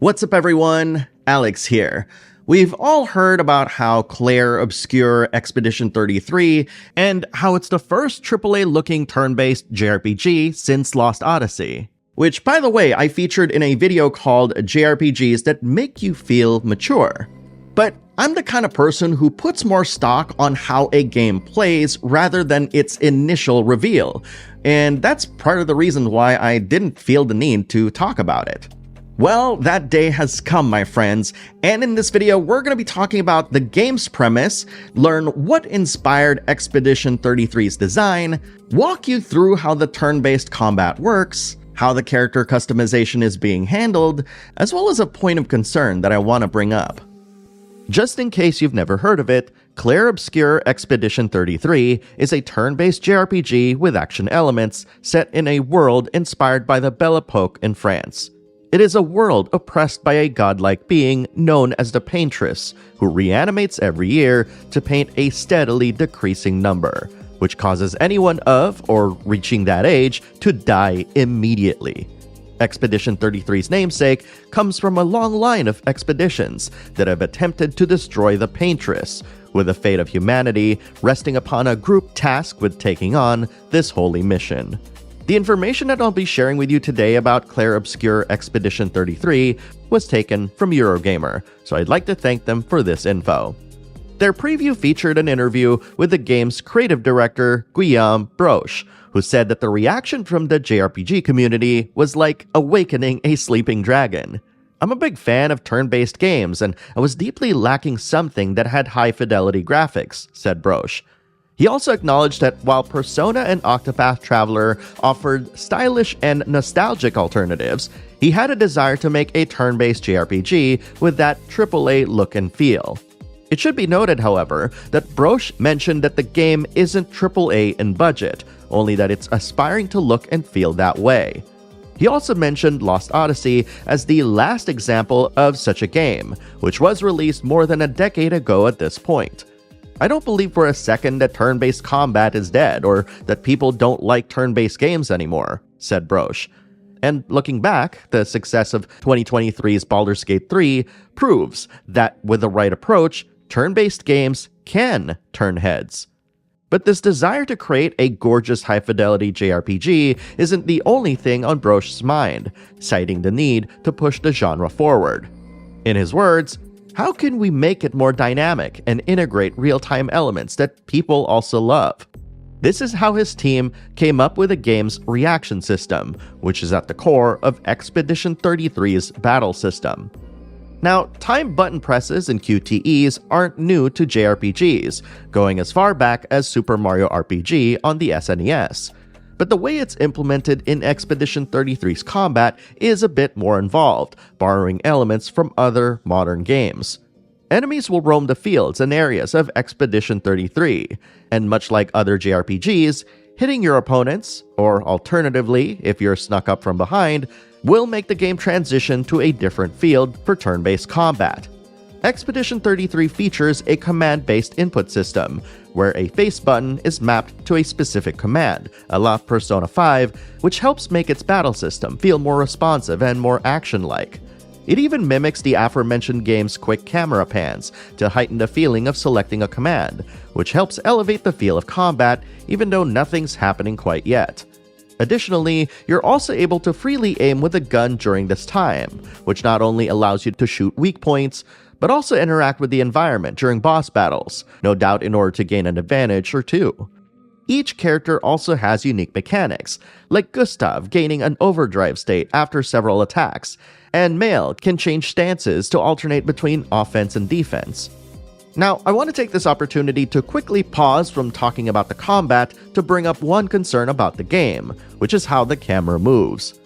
What's up everyone? Alex here. We've all heard about how Clair Obscur Expedition 33 and how it's the first AAA-looking turn-based JRPG since Lost Odyssey. Which, by the way, I featured in a video called JRPGs that make you feel mature. But I'm the kind of person who puts more stock on how a game plays rather than its initial reveal, and that's part of the reason why I didn't feel the need to talk about it. Well, that day has come, my friends, and in this video we're going to be talking about the game's premise, learn what inspired Expedition 33's design, walk you through how the turn-based combat works, how the character customization is being handled, as well as a point of concern that I want to bring up. Just in case you've never heard of it, Clair Obscur Expedition 33 is a turn-based JRPG with action elements set in a world inspired by the Belle Epoque in France. It is a world oppressed by a godlike being known as the Paintress, who reanimates every year to paint a steadily decreasing number, which causes anyone of or reaching that age to die immediately. Expedition 33's namesake comes from a long line of expeditions that have attempted to destroy the Paintress, with the fate of humanity resting upon a group tasked with taking on this holy mission. The information that I'll be sharing with you today about Clair Obscur Expedition 33 was taken from Eurogamer, so I'd like to thank them for this info. Their preview featured an interview with the game's creative director, Guillaume Broche, who said that the reaction from the JRPG community was like awakening a sleeping dragon. I'm a big fan of turn-based games, and I was deeply lacking something that had high-fidelity graphics, said Broche. He also acknowledged that while Persona and Octopath Traveler offered stylish and nostalgic alternatives, he had a desire to make a turn-based JRPG with that AAA look and feel. It should be noted, however, that Broche mentioned that the game isn't AAA in budget, only that it's aspiring to look and feel that way. He also mentioned Lost Odyssey as the last example of such a game, which was released more than a decade ago at this point. I don't believe for a second that turn-based combat is dead or that people don't like turn-based games anymore, said Broche. And looking back, the success of 2023's Baldur's Gate 3 proves that with the right approach, turn-based games can turn heads. But this desire to create a gorgeous high-fidelity JRPG isn't the only thing on Broche's mind, citing the need to push the genre forward. In his words, how can we make it more dynamic and integrate real-time elements that people also love? This is how his team came up with the game's reaction system, which is at the core of Expedition 33's battle system. Now, time button presses and QTEs aren't new to JRPGs, going as far back as Super Mario RPG on the SNES. But the way it's implemented in Expedition 33's combat is a bit more involved, borrowing elements from other modern games. Enemies will roam the fields and areas of Expedition 33, and much like other JRPGs, hitting your opponents, or alternatively, if you're snuck up from behind, will make the game transition to a different field for turn-based combat. Expedition 33 features a command-based input system, where a face button is mapped to a specific command, a la Persona 5, which helps make its battle system feel more responsive and more action-like. It even mimics the aforementioned game's quick camera pans to heighten the feeling of selecting a command, which helps elevate the feel of combat even though nothing's happening quite yet. Additionally, you're also able to freely aim with a gun during this time, which not only allows you to shoot weak points, but also interact with the environment during boss battles, no doubt in order to gain an advantage or two. Each character also has unique mechanics, like Gustav gaining an overdrive state after several attacks, and Male can change stances to alternate between offense and defense. Now, I want to take this opportunity to quickly pause from talking about the combat to bring up one concern about the game, which is how the camera moves.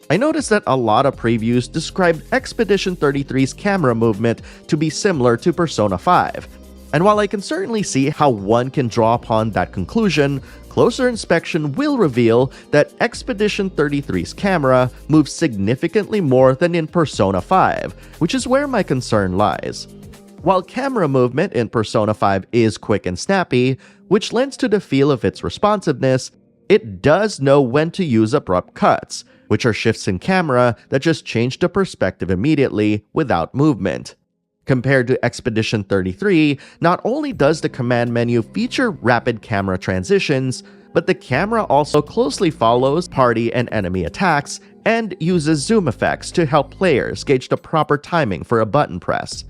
I noticed that a lot of previews described Expedition 33's camera movement to be similar to Persona 5, and while I can certainly see how one can draw upon that conclusion, closer inspection will reveal that Expedition 33's camera moves significantly more than in Persona 5, which is where my concern lies. While camera movement in Persona 5 is quick and snappy, which lends to the feel of its responsiveness, it does know when to use abrupt cuts, which are shifts in camera that just change the perspective immediately without movement. Compared to Expedition 33, not only does the command menu feature rapid camera transitions, but the camera also closely follows party and enemy attacks and uses zoom effects to help players gauge the proper timing for a button press.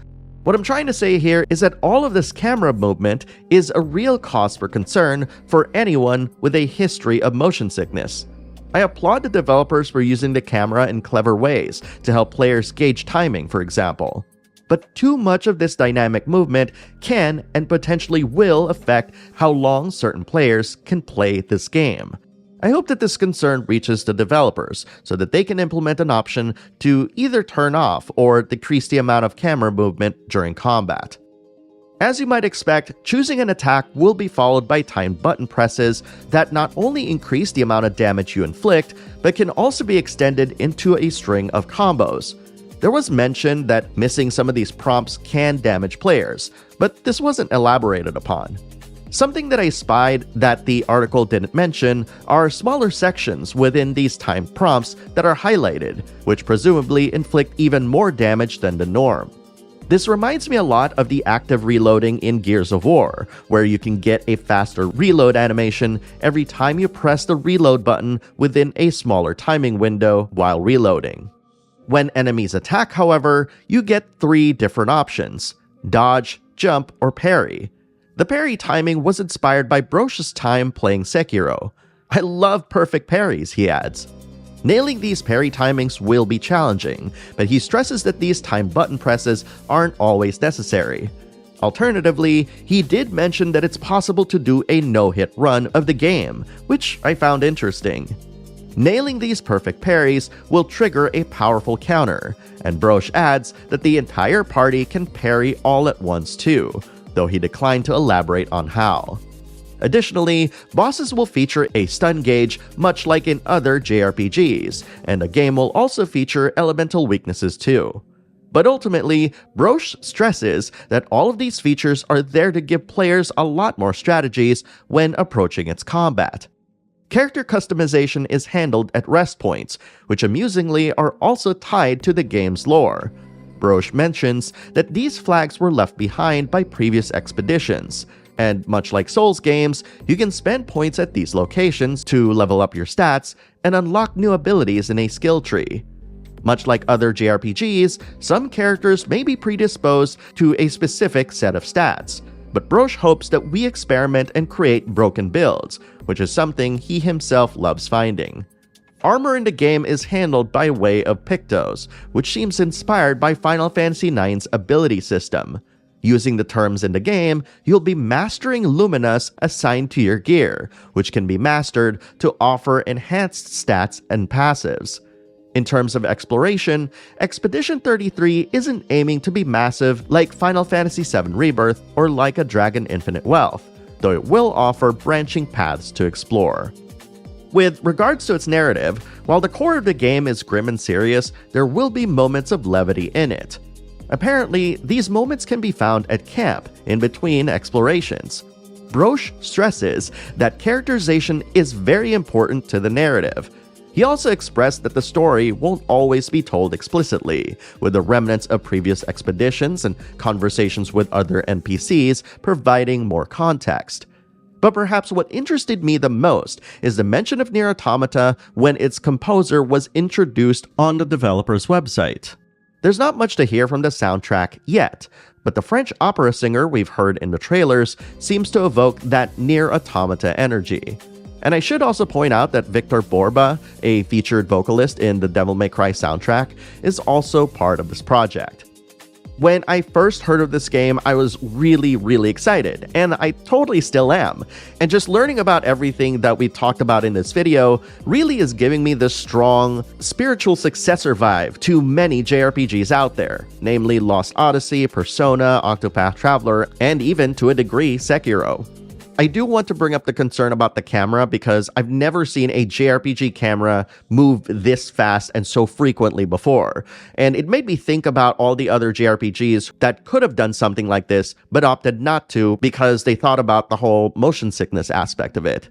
What I'm trying to say here is that all of this camera movement is a real cause for concern for anyone with a history of motion sickness. I applaud the developers for using the camera in clever ways to help players gauge timing, for example. But too much of this dynamic movement can and potentially will affect how long certain players can play this game. I hope that this concern reaches the developers so that they can implement an option to either turn off or decrease the amount of camera movement during combat. As you might expect, choosing an attack will be followed by timed button presses that not only increase the amount of damage you inflict, but can also be extended into a string of combos. There was mention that missing some of these prompts can damage players, but this wasn't elaborated upon. Something that I spied that the article didn't mention are smaller sections within these timed prompts that are highlighted, which presumably inflict even more damage than the norm. This reminds me a lot of the active reloading in Gears of War, where you can get a faster reload animation every time you press the reload button within a smaller timing window while reloading. When enemies attack, however, you get 3 different options: dodge, jump, or parry. The parry timing was inspired by Brosh's time playing Sekiro. "I love perfect parries," he adds. Nailing these parry timings will be challenging, but he stresses that these timed button presses aren't always necessary. Alternatively, he did mention that it's possible to do a no-hit run of the game, which I found interesting. Nailing these perfect parries will trigger a powerful counter, and Brosh adds that the entire party can parry all at once too, though he declined to elaborate on how. Additionally, bosses will feature a stun gauge much like in other JRPGs, and the game will also feature elemental weaknesses too. But ultimately, Brosh stresses that all of these features are there to give players a lot more strategies when approaching its combat. Character customization is handled at rest points, which amusingly are also tied to the game's lore. Brosh mentions that these flags were left behind by previous expeditions, and much like Souls games, you can spend points at these locations to level up your stats and unlock new abilities in a skill tree. Much like other JRPGs, some characters may be predisposed to a specific set of stats, but Brosh hopes that we experiment and create broken builds, which is something he himself loves finding. Armor in the game is handled by way of Pictos, which seems inspired by Final Fantasy IX's ability system. Using the terms in the game, you'll be mastering Luminas assigned to your gear, which can be mastered to offer enhanced stats and passives. In terms of exploration, Expedition 33 isn't aiming to be massive like Final Fantasy VII Rebirth or like a Dragon Infinite Wealth, though it will offer branching paths to explore. With regards to its narrative, while the core of the game is grim and serious, there will be moments of levity in it. Apparently, these moments can be found at camp in between explorations. Brosh stresses that characterization is very important to the narrative. He also expressed that the story won't always be told explicitly, with the remnants of previous expeditions and conversations with other NPCs providing more context. But perhaps what interested me the most is the mention of Nier Automata when its composer was introduced on the developer's website. There's not much to hear from the soundtrack yet, but the French opera singer we've heard in the trailers seems to evoke that Nier Automata energy. And I should also point out that Victor Borba, a featured vocalist in the Devil May Cry soundtrack, is also part of this project. When I first heard of this game, I was really excited, and I totally still am. And just learning about everything that we talked about in this video really is giving me this strong spiritual successor vibe to many JRPGs out there, namely Lost Odyssey, Persona, Octopath Traveler, and even to a degree Sekiro. I do want to bring up the concern about the camera because I've never seen a JRPG camera move this fast and so frequently before, and it made me think about all the other JRPGs that could have done something like this but opted not to because they thought about the whole motion sickness aspect of it.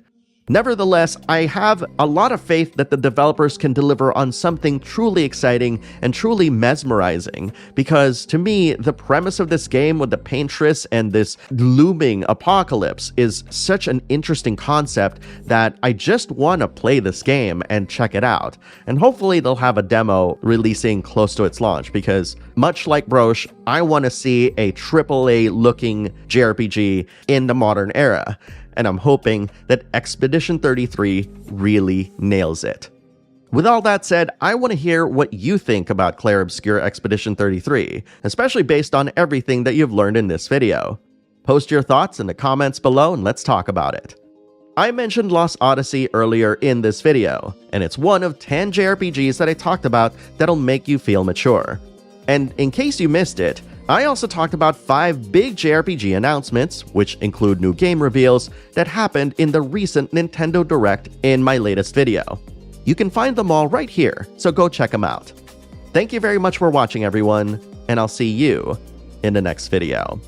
Nevertheless, I have a lot of faith that the developers can deliver on something truly exciting and truly mesmerizing, because to me, the premise of this game with the Paintress and this looming apocalypse is such an interesting concept that I just want to play this game and check it out. And hopefully they'll have a demo releasing close to its launch, because much like Broche, I want to see a AAA looking JRPG in the modern era. And I'm hoping that Expedition 33 really nails it. With all that said, I want to hear what you think about Clair Obscur Expedition 33, especially based on everything that you've learned in this video. Post your thoughts in the comments below and let's talk about it. I mentioned Lost Odyssey earlier in this video, and it's one of 10 JRPGs that I talked about that'll make you feel mature. And in case you missed it, I also talked about 5 big JRPG announcements, which include new game reveals, that happened in the recent Nintendo Direct in my latest video. You can find them all right here, so go check them out. Thank you very much for watching, everyone, and I'll see you in the next video.